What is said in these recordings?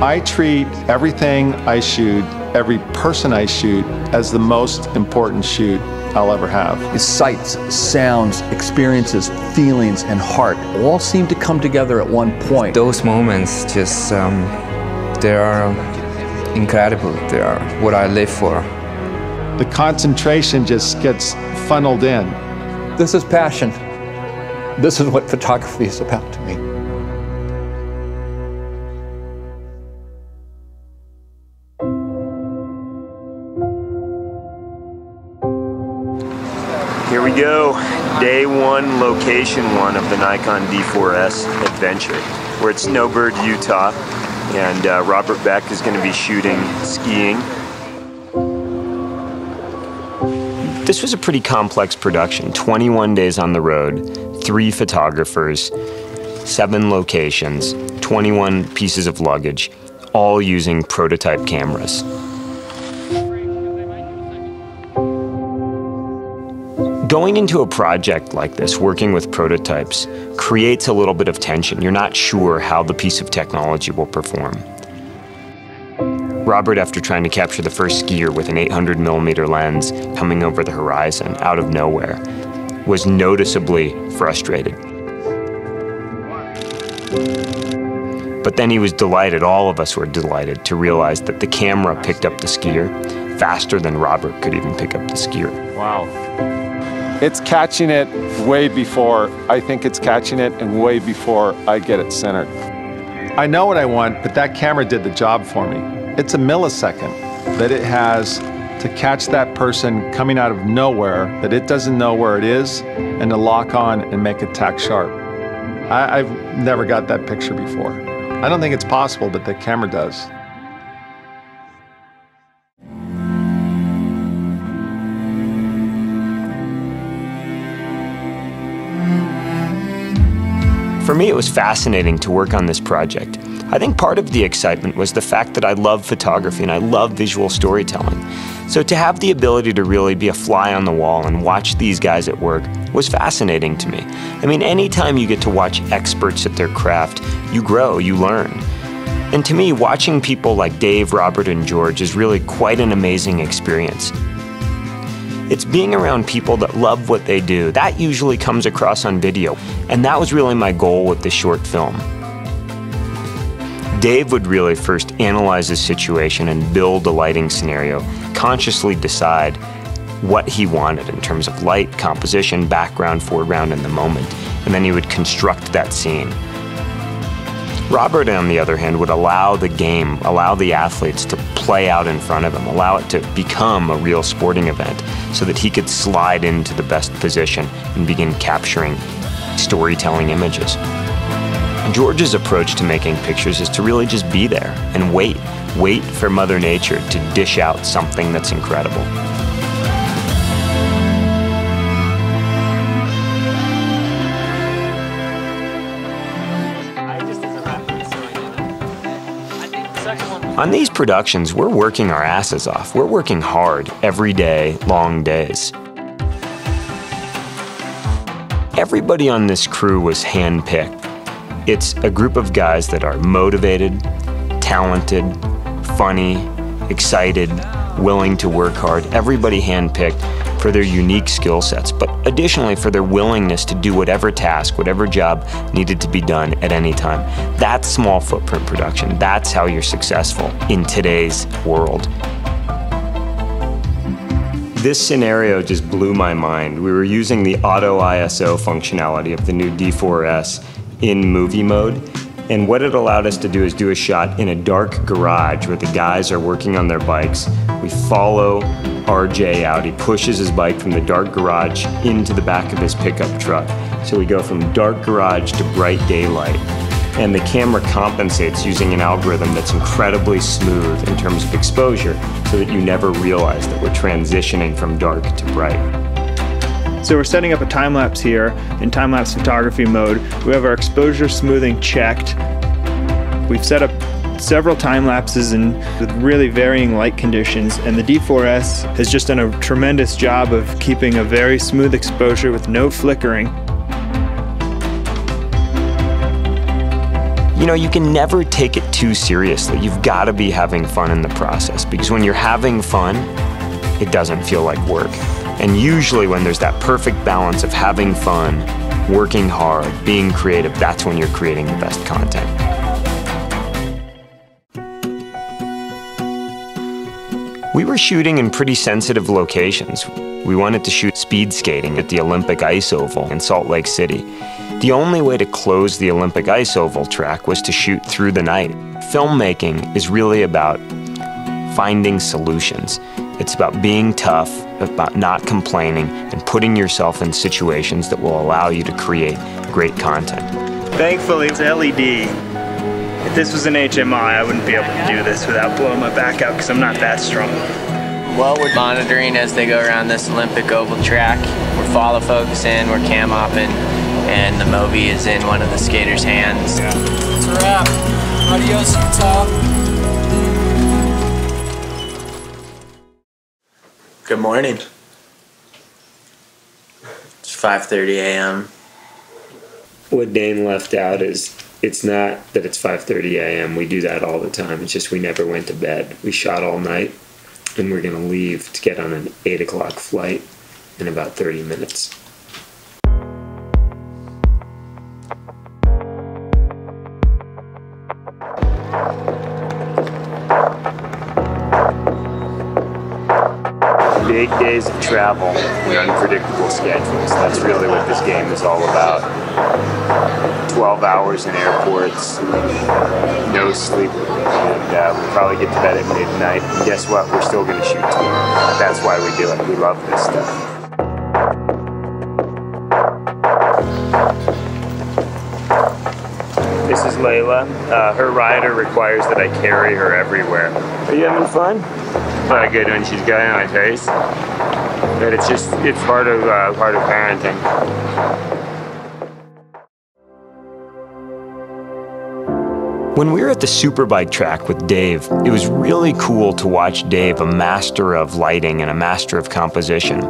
I treat everything I shoot, every person I shoot, as the most important shoot I'll ever have. His sights, sounds, experiences, feelings, and heart all seem to come together at one point. Those moments just, they are incredible. They are what I live for. The concentration just gets funneled in. This is passion. This is what photography is about to me. Here we go, day one, location one of the Nikon D4S adventure. We're at Snowbird, Utah, and Robert Beck is going to be shooting skiing. This was a pretty complex production, 21 days on the road, 3 photographers, 7 locations, 21 pieces of luggage, all using prototype cameras. Going into a project like this, working with prototypes, creates a little bit of tension. You're not sure how the piece of technology will perform. Robert, after trying to capture the first skier with an 800mm lens coming over the horizon out of nowhere, was noticeably frustrated. But then he was delighted, all of us were delighted, to realize that the camera picked up the skier faster than Robert could even pick up the skier. Wow. It's catching it way before I think it's catching it and way before I get it centered. I know what I want, but that camera did the job for me. It's a millisecond that it has to catch that person coming out of nowhere, that it doesn't know where it is, and to lock on and make it tack sharp. I've never got that picture before. I don't think it's possible, but the camera does. For me, it was fascinating to work on this project. I think part of the excitement was the fact that I love photography and I love visual storytelling. So to have the ability to really be a fly on the wall and watch these guys at work was fascinating to me. I mean, anytime you get to watch experts at their craft, you grow, you learn. And to me, watching people like Dave, Robert, and George is really quite an amazing experience. It's being around people that love what they do. That usually comes across on video, and that was really my goal with the short film. Dave would really first analyze the situation and build a lighting scenario, consciously decide what he wanted in terms of light, composition, background, foreground, and the moment, and then he would construct that scene. Robert, on the other hand, would allow the game, allow the athletes to play out in front of him, allow it to become a real sporting event so that he could slide into the best position and begin capturing storytelling images. George's approach to making pictures is to really just be there and wait for Mother Nature to dish out something that's incredible. On these productions, we're working our asses off. We're working hard every day, long days. Everybody on this crew was handpicked. It's a group of guys that are motivated, talented, funny, excited, willing to work hard. Everybody handpicked for their unique skill sets, but additionally for their willingness to do whatever task, whatever job needed to be done at any time. That's small footprint production. That's how you're successful in today's world. This scenario just blew my mind. We were using the auto ISO functionality of the new D4S in movie mode, and what it allowed us to do is do a shot in a dark garage where the guys are working on their bikes. We follow RJ out. He pushes his bike from the dark garage into the back of his pickup truck. So we go from dark garage to bright daylight. And the camera compensates using an algorithm that's incredibly smooth in terms of exposure so that you never realize that we're transitioning from dark to bright. So we're setting up a time-lapse here in time-lapse photography mode. We have our exposure smoothing checked. We've set up several time lapses and with really varying light conditions, and the D4S has just done a tremendous job of keeping a very smooth exposure with no flickering. you know, you can never take it too seriously. You've got to be having fun in the process, because when you're having fun, it doesn't feel like work. And usually when there's that perfect balance of having fun, working hard, being creative, that's when you're creating the best content. We were shooting in pretty sensitive locations. We wanted to shoot speed skating at the Olympic Ice Oval in Salt Lake City. The only way to close the Olympic Ice Oval track was to shoot through the night. Filmmaking is really about finding solutions. It's about being tough, about not complaining, and putting yourself in situations that will allow you to create great content. Thankfully, it's LED. If this was an HMI, I wouldn't be able to do this without blowing my back out, because I'm not that strong. Well, we're monitoring as they go around this Olympic oval track. We're follow focusing, we're cam hopping, and the Movi is in one of the skaters' hands. It's a wrap. Adios, Utah. Good morning. It's 5:30 a.m. What Dane left out is, it's not that it's 5:30 a.m. We do that all the time. It's just we never went to bed. We shot all night, and we're going to leave to get on an 8 o'clock flight in about 30 minutes. Big days of travel and unpredictable schedules. That's really what this game is all about. 12 hours in airports, no sleep, and we'll probably get to bed at midnight. And guess what? We're still going to shoot tomorrow. That's why we do it. We love this stuff. This is Layla. Her rider requires that I carry her everywhere. Are you having fun? It's not good when she's got it on my face. But it's part of parenting. When we were at the Superbike track with Dave, it was really cool to watch Dave, a master of lighting and a master of composition,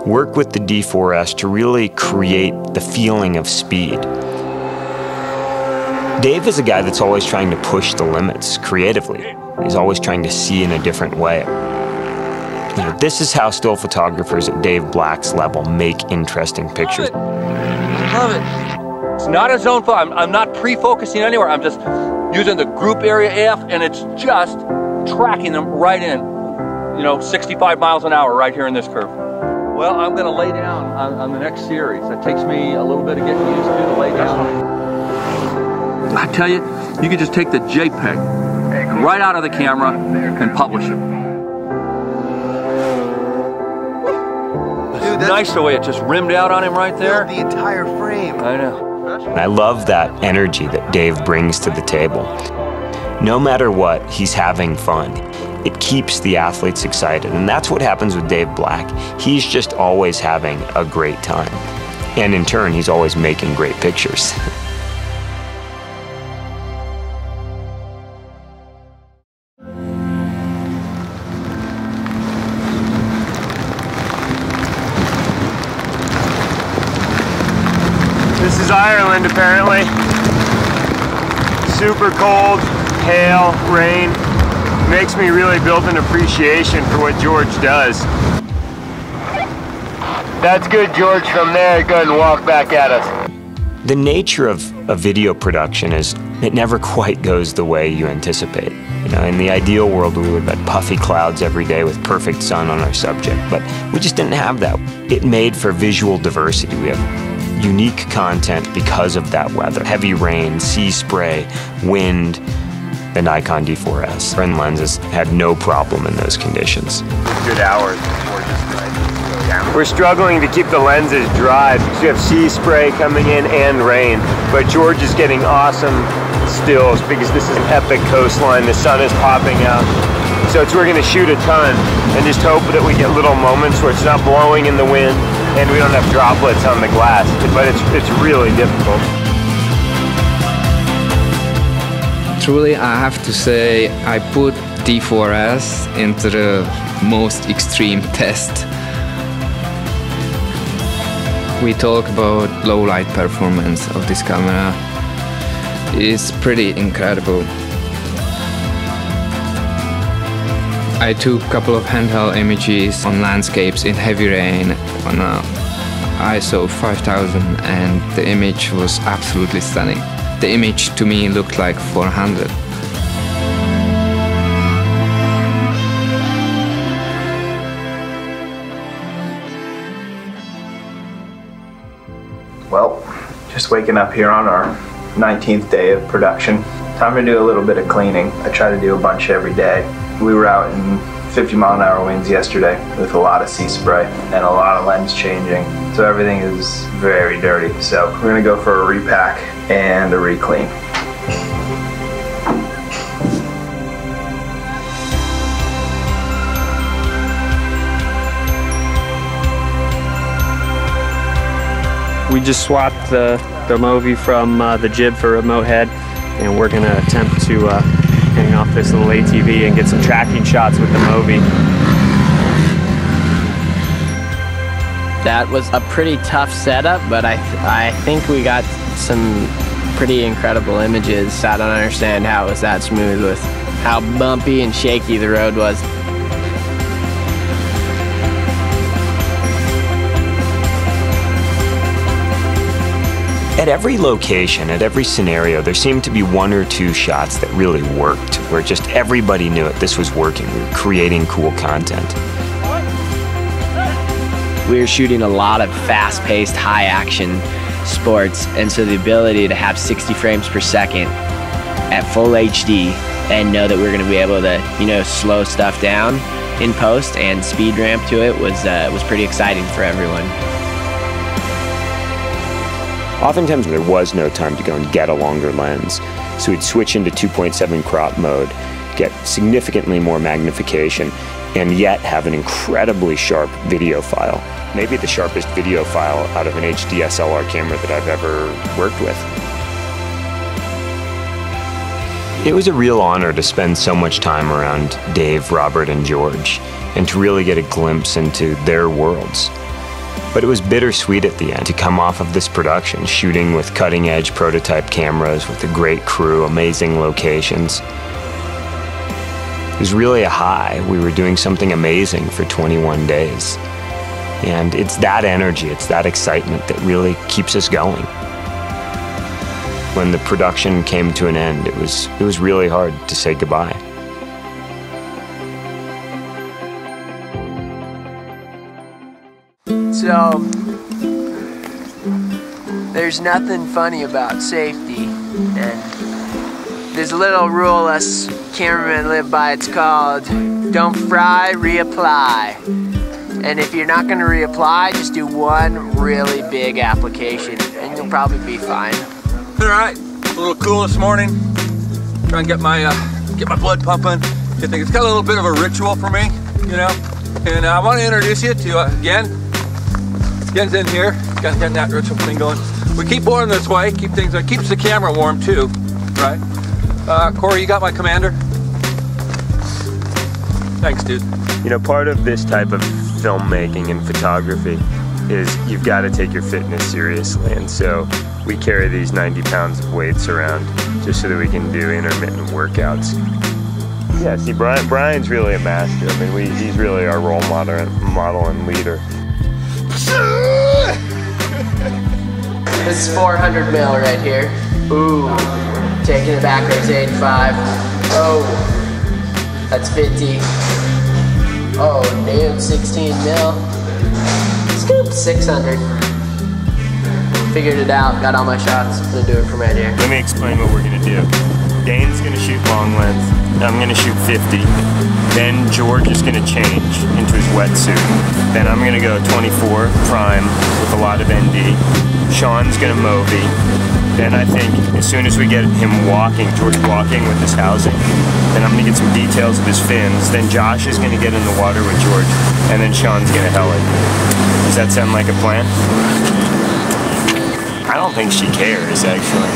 work with the D4S to really create the feeling of speed. Dave is a guy that's always trying to push the limits creatively. He's always trying to see in a different way. You know, this is how still photographers at Dave Black's level make interesting pictures. Love it. It's not a zone focus. I'm not pre-focusing anywhere. I'm just using the group area F, and it's just tracking them right in, 65 miles an hour right here in this curve. Well, I'm going to lay down on the next series. It takes me a little bit of getting used to lay down. I tell you, you can just take the JPEG right out of the camera and publish it. It's nice the way it just rimmed out on him right there. The entire frame. I know. And I love that energy that Dave brings to the table. No matter what, he's having fun. It keeps the athletes excited, and that's what happens with Dave Black. He's just always having a great time. And in turn, he's always making great pictures. This is Ireland, apparently. Super cold, hail, rain. Makes me really build an appreciation for what George does. That's good, George. From there, go ahead and walk back at us. The nature of a video production is it never quite goes the way you anticipate. In the ideal world, we would have puffy clouds every day with perfect sun on our subject, but we just didn't have that. It made for visual diversity. We have unique content because of that weather. Heavy rain, sea spray, wind. The Nikon D4S and lenses had no problem in those conditions. Good hours before just dry. We're struggling to keep the lenses dry because we have sea spray coming in and rain, but George is getting awesome stills because this is an epic coastline. The sun is popping out. So we're going to shoot a ton and just hope that we get little moments where it's not blowing in the wind and we don't have droplets on the glass, but it's really difficult. Truly, I have to say, I put D4S into the most extreme test. We talk about low light performance of this camera. is pretty incredible. I took a couple of handheld images on landscapes in heavy rain on a ISO 5000, and the image was absolutely stunning. The image to me looked like 400. Well, just waking up here on our 19th day of production. Time to do a little bit of cleaning. I try to do a bunch every day. We were out in 50-mile-an-hour winds yesterday with a lot of sea spray and a lot of lens changing. So everything is very dirty. So we're gonna go for a repack and a re-clean. We just swapped the Movi from the jib for remote head, and we're gonna attempt to hang off this little ATV and get some tracking shots with the Movi. That was a pretty tough setup, but I think we got some pretty incredible images. I don't understand how it was that smooth with how bumpy and shaky the road was. At every location, at every scenario, there seemed to be one or two shots that really worked, where just everybody knew it, this was working, we were creating cool content. We were shooting a lot of fast-paced, high-action sports, and so the ability to have 60 frames per second at full HD and know that we're going to be able to, you know, slow stuff down in post and speed ramp to it was pretty exciting for everyone. Oftentimes there was no time to go and get a longer lens, so we'd switch into 2.7 crop mode, get significantly more magnification, and yet have an incredibly sharp video file. Maybe the sharpest video file out of an D-SLR camera that I've ever worked with. It was a real honor to spend so much time around Dave, Robert, and George, and to really get a glimpse into their worlds. But it was bittersweet at the end to come off of this production, shooting with cutting-edge prototype cameras, with a great crew, amazing locations. It was really a high. We were doing something amazing for 21 days. And it's that energy, it's that excitement that really keeps us going. When the production came to an end, it was really hard to say goodbye. So, there's nothing funny about safety, and there's a little rule us cameramen live by. It's called don't fry, reapply. And if you're not gonna reapply, just do one really big application and you'll probably be fine. All right, a little cool this morning. Try and get my blood pumping. It's got a little bit of a ritual for me, you know. And I want to introduce you to Gen. Gen's in here, getting that ritual thing going. We keep going this way, keeps the camera warm too, right? Corey, you got my commander? Thanks, dude. You know, part of this type of filmmaking and photography is you've got to take your fitness seriously, and so we carry these 90 pounds of weights around just so that we can do intermittent workouts. Yeah, see, Brian's really a master. I mean, he's really our role model and leader. This is 400 mil right here. Ooh, taking it backwards, 85. Oh, that's 50. Oh, damn, 16 mil. Scoop, 600. Figured it out, got all my shots. I'm gonna do it from right here. Let me explain what we're gonna do. Dane's gonna shoot long length. I'm gonna shoot 50. Then George is gonna change into his wetsuit. Then I'm gonna go 24 prime with a lot of ND. Sean's gonna Movi. Then I think as soon as we get him walking, George walking with his housing, then I'm gonna get some details of his fins. Then Josh is gonna get in the water with George, and then Sean's gonna heli. Does that sound like a plan? I don't think she cares, actually.